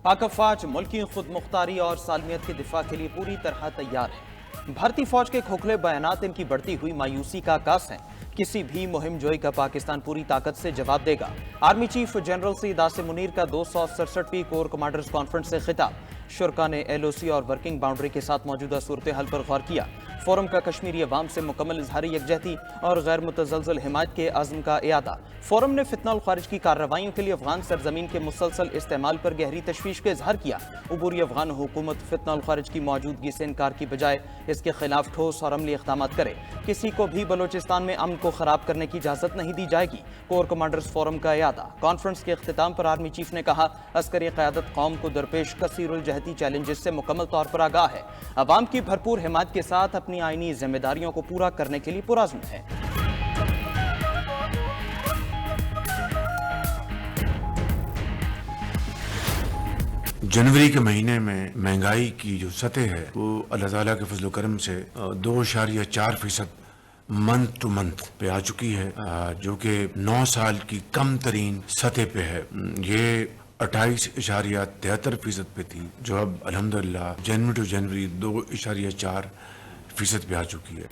पाक अफवाज मुल्क की खुद मुख्तारी और सालमियत के दिफा के लिए पूरी तरह तैयार है। भारतीय फौज के खोखले बयानात इनकी बढ़ती हुई मायूसी का आकाश है। किसी भी मुहिम जोई का पाकिस्तान पूरी ताकत से जवाब देगा। Army chief general Syed Asim Munir का 267वीं कोर कमांडर्स कॉन्फ्रेंस से खिताब। शुरा ने LOC और वर्किंग बाउंड्री के साथ मौजूदा सूरत हाल पर गौर किया। फोरम का कश्मीरी अवाम से मुकम्मल इजहारी यकजहती और गैर मुतज़लज़ल हिमायत के आज़म का इयादा। फोरम ने फितनाउल खारिज की कार्रवाइयों के लिए अफगान सरजमीन के मुसलसल इस्तेमाल पर गहरी तशवीश का इजहार किया। उबूरी अफगान हुकूमत फितनाउल खारिज की मौजूदगी से इनकार की बजाय इसके खिलाफ ठोस और अमली इक़दाम करे। किसी को भी बलोचिस्तान में अमन को खराब करने की इजाज़त नहीं दी जाएगी। कोर कमांडर्स फोरम का इयादा। कॉन्फ्रेंस के अख्तिताम पर आर्मी चीफ ने कहा, अस्करी क़यादत कौम को दरपेश कसीरुल जहती चैलेंजेस से मुकम्मल तौर पर आगाह है। अवाम की भरपूर हिमायत के साथ अपनी आईनी जिम्मेदारियों को पूरा करने के लिए पुरअज़्म है। जनवरी के महीने में महंगाई की जो सतह है वो अल्लाह ताला के फजल करम से 2.4% मंथ टू मंथ पे आ चुकी है, जो कि 9 साल की कम तरीन सतह पे है। ये 28.73% पे थी, जो अब अल्हम्दुलिल्लाह जनवरी टू जनवरी 2.4% पे आ चुकी है।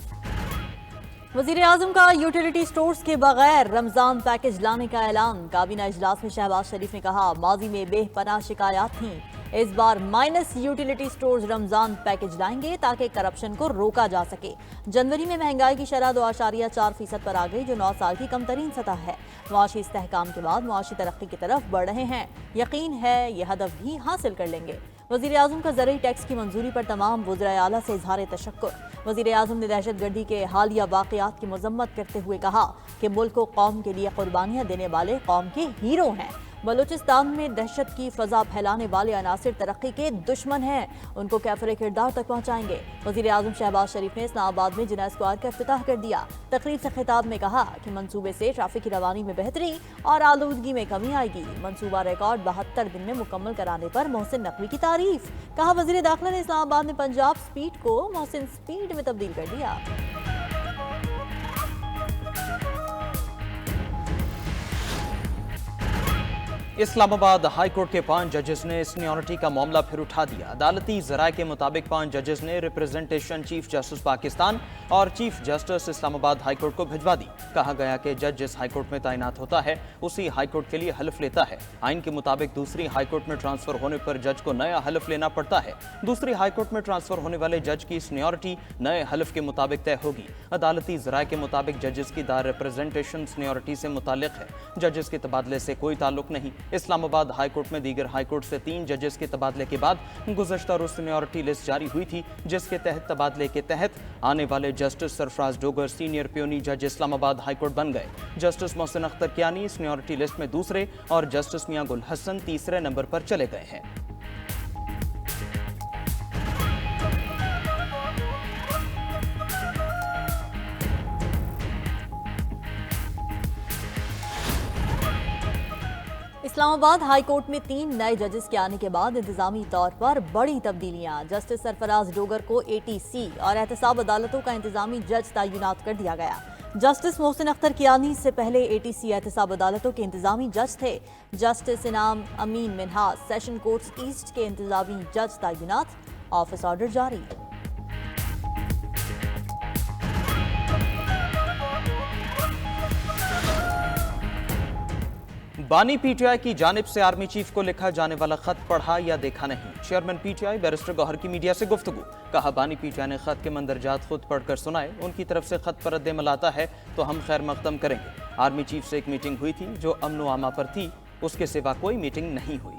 वज़ीर आज़म का यूटिलिटी स्टोर्स के बगैर रमजान पैकेज लाने का ऐलान। काबीना इजलास में शहबाज शरीफ ने कहा, माजी में बेपनाह शिकायत थीं, इस बार minus utility stores Ramzan package लाएंगे ताकि करप्शन को रोका जा सके। जनवरी में महंगाई की शरह 2.4% पर आ गई, जो 9 साल की कम तरीन सतह है। मुआशी इस्तेहकाम के बाद मुआशी तरक्की की तरफ बढ़ रहे हैं। यकीन है यह हदफ भी हासिल कर लेंगे। वज़ीर आज़म का ज़रूरी टैक्स की मंजूरी पर तमाम वज़राए आला से इजहार तशक्कुर। वज़ीर आज़म ने दहशतगर्दी के हालिया वाक़यात की मज़म्मत करते हुए कहा कि मुल्क को कौम के लिए कुर्बानियाँ देने वाले कौम के हीरो हैं। बलूचिस्तान में दहशत की फजा फैलाने वाले अनासिर तरक्की के दुश्मन हैं, उनको कैफरे किरदार तक पहुँचाएंगे। वज़ीर आज़म शहबाज शरीफ ने इस्लामाबाद में जिना स्क्वायर का इफ्तिताह कर दिया। तकरीब से खिताब में कहा कि मंसूबे से ट्रैफिक की रवानी में बेहतरी और आलूदगी में कमी आएगी। मंसूबा रिकॉर्ड 72 दिन में मुकम्मल कराने पर मोहसिन नकवी की तारीफ। कहा, वज़ीर दाखिला ने इस्लामाबाद में पंजाब स्पीड को मोहसिन स्पीड में तब्दील कर दिया। इस्लामाबाद हाई कोर्ट के 5 जजेस ने सीनियरिटी का मामला फिर उठा दिया। अदालती ज़राए के मुताबिक 5 जजेस ने रिप्रेजेंटेशन चीफ जस्टिस पाकिस्तान और chief justice Islamabad high court को भिजवा दी। कहा गया कि जज जिस हाई कोर्ट में तैनात होता है उसी हाई कोर्ट के लिए हल्फ लेता है। आइन के मुताबिक दूसरी हाई कोर्ट में ट्रांसफर होने पर जज को नया हल्फ लेना पड़ता है। दूसरी हाई कोर्ट में ट्रांसफर होने वाले जज की सीनियरिटी नए हल्फ के मुताबिक तय होगी। अदालती ज़राए के मुताबिक जजेस की द रिप्रेजेंटेशन सीनियरिटी से मुतालिक है। जजेस के तबादले से कोई ताल्लुक नहीं। इस्लामाबाद हाई कोर्ट में दीगर हाई कोर्ट से 3 जजेस के तबादले के बाद गुज़श्ता रोज़ सीनियरिटी लिस्ट जारी हुई थी, जिसके तहत तबादले के तहत आने वाले justice Sarfraz Dogar senior puisne जज इस्लामाबाद हाई कोर्ट बन गए। Justice Mohsin Akhtar Kiyani seniority list में दूसरे और जस्टिस मियां गुल हसन तीसरे नंबर पर चले गए हैं। इस्लामाबाद हाई कोर्ट में 3 नए जजेस के आने के बाद इंतजामी तौर पर बड़ी तब्दीलियां। जस्टिस सरफराज डोगर को ATC और एहतसाब अदालतों का इंतजामी जज तैनात कर दिया गया। जस्टिस मोहसिन अख्तर कियानी से पहले ATC एहतसाब अदालतों के इंतजामी जज थे। जस्टिस इनाम अमीन मिनहास सेशन कोर्ट्स ईस्ट के इंतजामी जज तैनात। ऑफिस ऑर्डर जारी। बानी PTI की जानिब से आर्मी चीफ को लिखा जाने वाला खत पढ़ा या देखा नहीं। चेयरमैन PTI बैरिस्टर गौहर की मीडिया से गुफ्तगू। कहा, बानी PTI ने खत के मंदरजात खुद पढ़कर सुनाए। उनकी तरफ से खत पर रद्द-ए-अमल आता है तो हम खैर मकदम करेंगे। आर्मी चीफ से एक मीटिंग हुई थी जो अमन व आमा पर थी, उसके सिवा कोई मीटिंग नहीं हुई।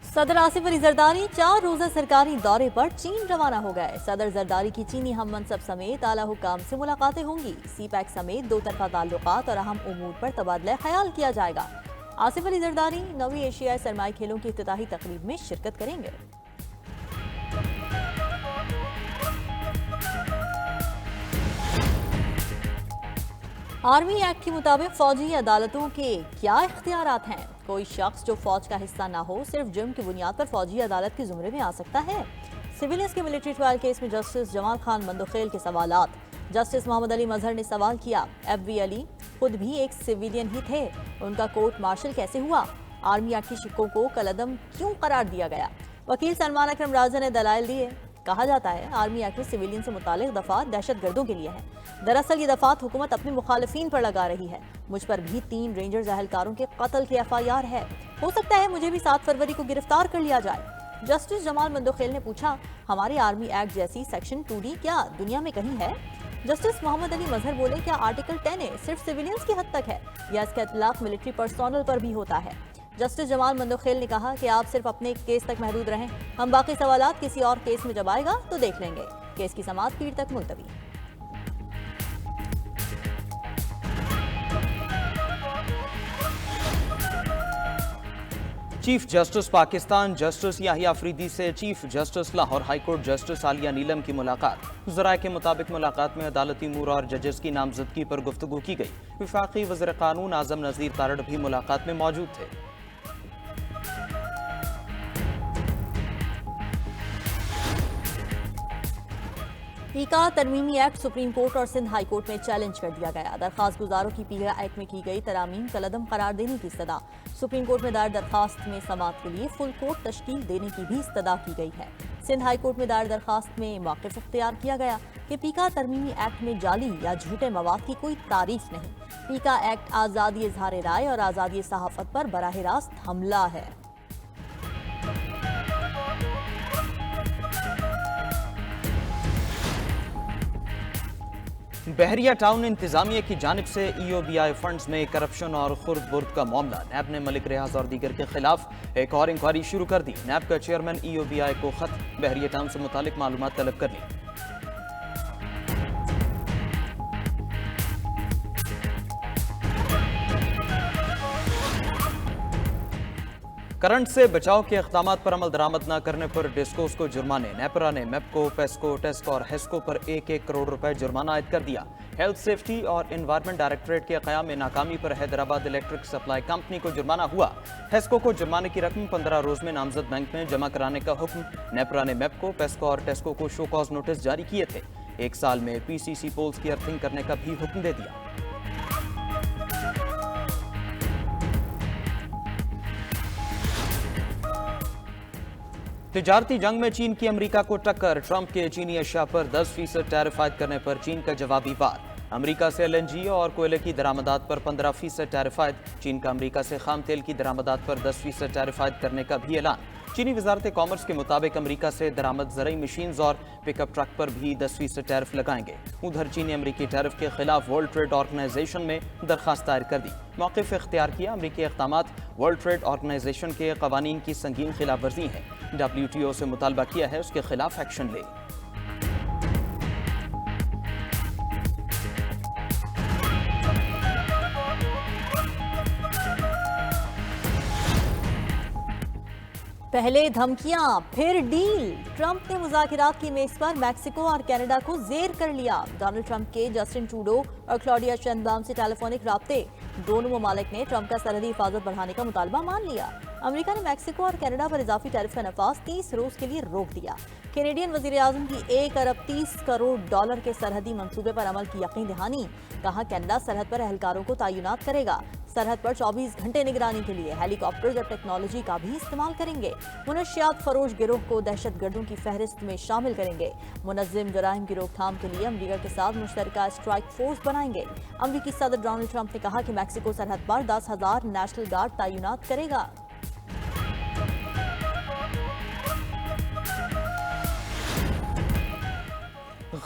सदर आसिफ अली जरदारी 4 रोजा सरकारी दौरे पर चीन रवाना हो गए। सदर जरदारी की चीनी हम मनसब समेत आला हुकाम से मुलाकातें होंगी। CPEC समेत 2 तरफा ताल्लुकात और अहम उमूर पर तबादला ख्याल किया जाएगा। आसिफ अली जरदारी नवी एशियाई सरमाई खेलों की इफ्तिताही तकरीब में शिरकत करेंगे। आर्मी एक्ट के मुताबिक फौजी अदालतों के क्या इख्तियारात हैं? कोई शख्स जो फौज का हिस्सा ना हो सिर्फ जुर्म की बुनियाद पर फौजी अदालत के जुमरे में आ सकता है। सिविलियंस के मिलिट्री ट्रायल केस में जस्टिस जमाल खान मंदोखेल के सवालात। जस्टिस मोहम्मद अली मजहर ने सवाल किया, FV अली खुद भी एक सिविलियन ही थे, उनका कोर्ट मार्शल कैसे हुआ? आर्मी एक्ट की शिक्कों को कलअदम क्यों करार दिया गया? वकील सलमान अकरम राजा ने दलाइल दिए। कहा जाता है आर्मी एक्ट में सिविलियन से मुतालिक दफात दहशतगर्दों के लिए है। दरअसल ये दफात हुकूमत अपने मुखालिफिन पर लगा रही है। मुझ पर भी 3 रेंजर्स अहलकारों के कत्ल की FIR है। हो सकता है मुझे भी 7 फरवरी को गिरफ्तार कर लिया जाए। जस्टिस जमाल मंदोखेल ने पूछा, हमारे आर्मी एक्ट जैसी सेक्शन 2D क्या दुनिया में कहीं है? जस्टिस मोहम्मद अली मजहर बोले, क्या आर्टिकल 10A सिर्फ सिविलियंस की हद तक है या इसका इतलाक मिलिट्री पर्सोनल पर भी होता है? जस्टिस जमाल मंदोखेल ने कहा कि आप सिर्फ अपने केस तक महदूद रहें, हम बाकी सवालात किसी और केस में जब आएगा तो देख लेंगे। केस की समाअत पीर तक मुलतवी। Chief justice Pakistan justice Yahya Afridi से chief justice Lahore high court justice Aalia Neelam की मुलाकात। ज़राए के मुताबिक मुलाकात में अदालती अमूर और जजेस की नामजदगी पर गुफ्तगू की गई। वफाकी वज़ीर कानून आज़म नज़ीर तारड़ भी मुलाकात में मौजूद थे। पीका तरमीमी एक्ट सुप्रीम कोर्ट और सिंध हाई कोर्ट में चैलेंज कर दिया गया। दरखास्त गुजारों की पीका एक्ट में की गई तरामीम कलअदम करार देने की इस्तदा। सुप्रीम कोर्ट में दायर दरखास्त में समाअत के लिए फुल कोर्ट तश्कील देने की भी इस्तदा की गई है। सिंध हाई कोर्ट में दायर दरखास्त में मौक़िफ़ इख्तियार किया गया कि पीका तरमीमी एक्ट में जाली या झूठे मवाद की कोई तारीफ नहीं। पीका एक्ट आज़ादी इज़हार राय और आज़ादी सहाफ़त पर बराह रास्त हमला है। बहरिया टाउन इंतजामिया की जानिब से EOBI फंड्स में करप्शन और खुर्द बुर्द का मामला। नैब ने मलिक रियाज और दीगर के खिलाफ एक और इंक्वायरी शुरू कर दी। नैब का चेयरमैन EOBI को खत बहरिया टाउन से मुतालिक मालूमात तलब कर ली। करंट से बचाव के इक़दामात पर अमल दरामद न करने पर डिस्कोस को जुर्माने। नेपरा ने मेपको, पेस्को, टेस्को और हेस्को पर 1-1 करोड़ रुपए जुर्माना आयद कर दिया। हेल्थ सेफ्टी और एनवायरमेंट डायरेक्टरेट के क़याम में नाकामी पर हैदराबाद इलेक्ट्रिक सप्लाई कंपनी को जुर्माना हुआ। हेस्को को जुर्माने की रकम 15 रोज में नामजद बैंक में जमा कराने का हुक्म। नेपरा ने मेपको, पेस्को और टेस्को को शो कॉज नोटिस जारी किए थे। 1 साल में PCC पोल्स की अर्थिंग करने का भी हुक्म दे दिया। तिजारती जंग में चीन की अमेरिका को टक्कर। ट्रंप के चीनी अशिया पर 10% टैरिफ आयद करने पर चीन का जवाबी वार। अमेरिका से LNG और कोयले की दरामदात पर 15% टैरिफ आयद। चीन का अमेरिका से खाम तेल की दरामदात पर 10% टैरिफ आयद करने का भी ऐलान। चीनी वजारत कॉमर्स के मुताबिक अमेरिका से दरामद ज़रई मशीन्स और पिकअप ट्रक पर भी 10% टैरिफ लगाएंगे। उधर चीन ने अमेरिकी टैरिफ के खिलाफ वर्ल्ड ट्रेड ऑर्गेनाइजेशन में दरखास्त दायर कर दी। मौक़िफ़ इख्तियार किया, अमेरिकी इक़दामात वर्ल्ड ट्रेड ऑर्गेनाइजेशन के कवानीन की संगीन खिलाफ वर्जी है। WTO से मुतालबा किया है उसके खिलाफ एक्शन ले। पहले धमकियां फिर डील। ट्रंप ने मुज़ाकिरात की मेज पर मैक्सिको और कनाडा को जेर कर लिया। डोनाल्ड ट्रंप के जस्टिन ट्रूडो और क्लॉडिया शेनबाम से टेलीफोनिक राब्ते। दोनों ममालिक ने ट्रंप का सरहदी हिफाजत बढ़ाने का मुतालबा मान लिया। अमेरिका ने मैक्सिको और कनाडा पर इजाफी टैरिफ का नफाज 30 रोज के लिए रोक दिया। कैनेडियन वजीर आजम की $1 अरब 30 करोड़ के सरहदी मंसूबे पर अमल की यकीन दहानी। कहा, कनाडा सरहद पर एहलकारों को तैनात करेगा। सरहद पर 24 घंटे निगरानी के लिए हेलीकॉप्टर्स और टेक्नोलॉजी का भी इस्तेमाल करेंगे। मुनशियात फरोश गिरोह को दहशतगर्दों की फहरिस्त में शामिल करेंगे। मुनज़्ज़िम जराइम की रोकथाम के लिए अमेरिका के साथ मुश्तरका स्ट्राइक फोर्स बनाएंगे। अमेरिकी सदर डोनाल्ड ट्रंप ने कहा कि मैक्सिको सरहद पर 10,000 नेशनल गार्ड तैनात करेगा।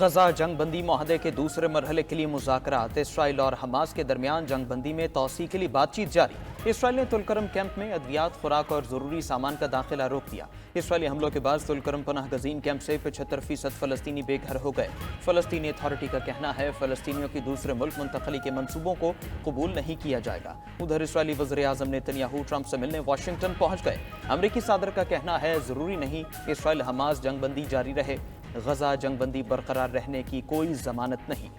गजा जंगबंदी मुआहदे के दूसरे मरहले के लिए मुज़ाकरात। इसराइल और हमास के दरमियान जंगबंदी में तौसी के लिए बातचीत जारी। इसराइल ने तुलकरम कैंप में अद्वियात, खुराक और ज़रूरी सामान का दाखिला रोक दिया। इसराइली हमलों के बाद तुलकरम पनाह गजीन कैंप से 75% फ़लस्तीनी बेघर हो गए। फ़लस्तीनी अथॉरिटी का कहना है फ़लस्तीनियों की दूसरे मुल्क मुंतकली के मंसूबों को कबूल नहीं किया जाएगा। उधर इसराइली वज़ीर आज़म नेतन्याहू ट्रंप से मिलने वाशिंगटन पहुँच गए। अमरीकी सदर का कहना है ज़रूरी नहीं इसराइल हमास जंगबंदी जारी रहे। गजा जंगबंदी बरकरार रहने की कोई जमानत नहीं।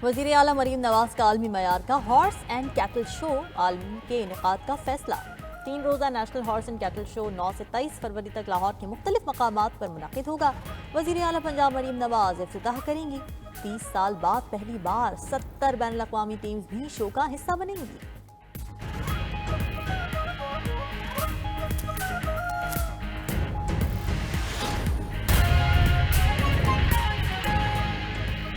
वज़ीर आला मरीम नवाज का आलमी मयार का हॉर्स एंड कैटल शो आलम के इनेकाद का फैसला। 3 रोज़ा national horse and cattle show 9 से 23 फरवरी तक लाहौर के मुख्तलिफ मकामात पर मुनाकिद होगा। वज़ीर आला पंजाब मरीम नवाज इफ्तिताह करेंगी। 30 साल बाद पहली बार 70 बैनुल अक़वामी टीम्स भी शो का हिस्सा बनेंगी।